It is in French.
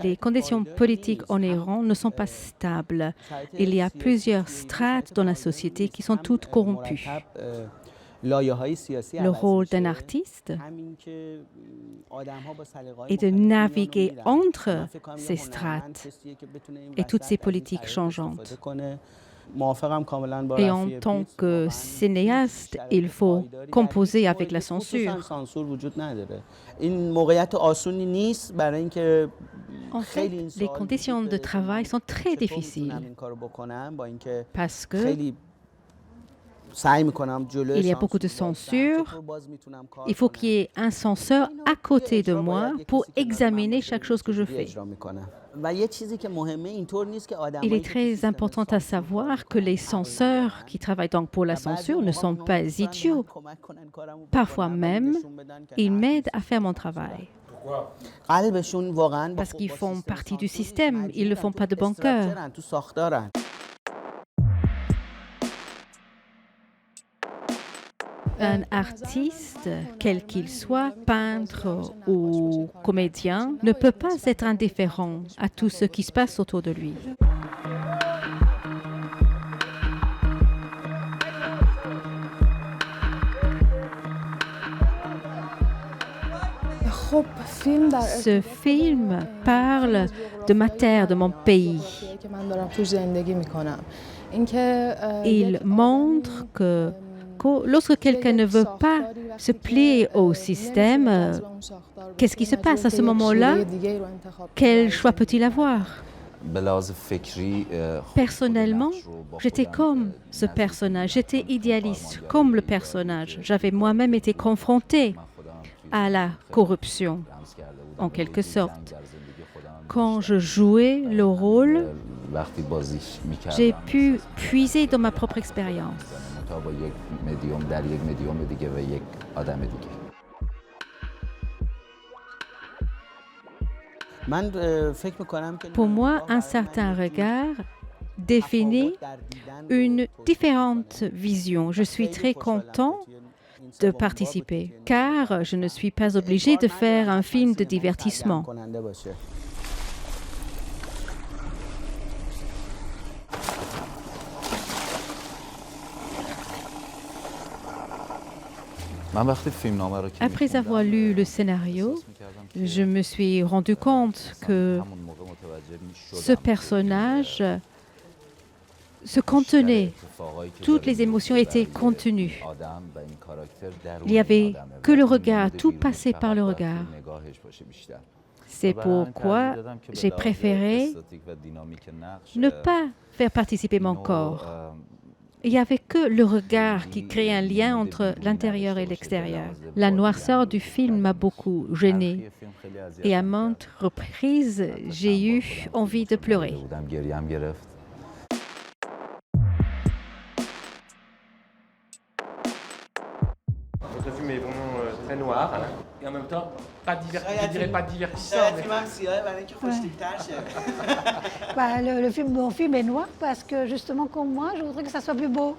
Les conditions politiques en Iran ne sont pas stables. Il y a plusieurs strates dans la société qui sont toutes corrompues. Le rôle d'un artiste est de naviguer entre ces strates et toutes ces politiques changeantes. Et en tant que cinéaste, il faut composer avec la censure. En fait, les conditions de travail sont très difficiles parce que il y a beaucoup de censure. Il faut qu'il y ait un censeur à côté de moi pour examiner chaque chose que je fais. Il est très important à savoir que les censeurs qui travaillent donc pour la censure ne sont pas idiots. Parfois même, ils m'aident à faire mon travail. Parce qu'ils font partie du système, ils ne le font pas de bon cœur. Un artiste, quel qu'il soit, peintre ou comédien, ne peut pas être indifférent à tout ce qui se passe autour de lui. Ce film parle de ma terre, de mon pays. Il montre que lorsque quelqu'un ne veut pas se plier au système, qu'est-ce qui se passe à ce moment-là? Quel choix peut-il avoir? Personnellement, j'étais comme ce personnage, j'étais idéaliste comme le personnage. J'avais moi-même été confrontée à la corruption, en quelque sorte. Quand je jouais le rôle, j'ai pu puiser dans ma propre expérience. Pour moi, un certain regard définit une différente vision. Je suis très content de participer, car je ne suis pas obligée de faire un film de divertissement. Après avoir lu le scénario, je me suis rendu compte que ce personnage se contenait. Toutes les émotions étaient contenues. Il n'y avait que le regard, tout passait par le regard. C'est pourquoi j'ai préféré ne pas faire participer mon corps. Il n'y avait que le regard qui créait un lien entre l'intérieur et l'extérieur. La noirceur du film m'a beaucoup gênée. Et à maintes reprises, j'ai eu envie de pleurer. Votre film est vraiment très noir et en même temps, je dirais pas divertissant. Mon film est noir parce que justement comme moi, je voudrais que ça soit plus beau.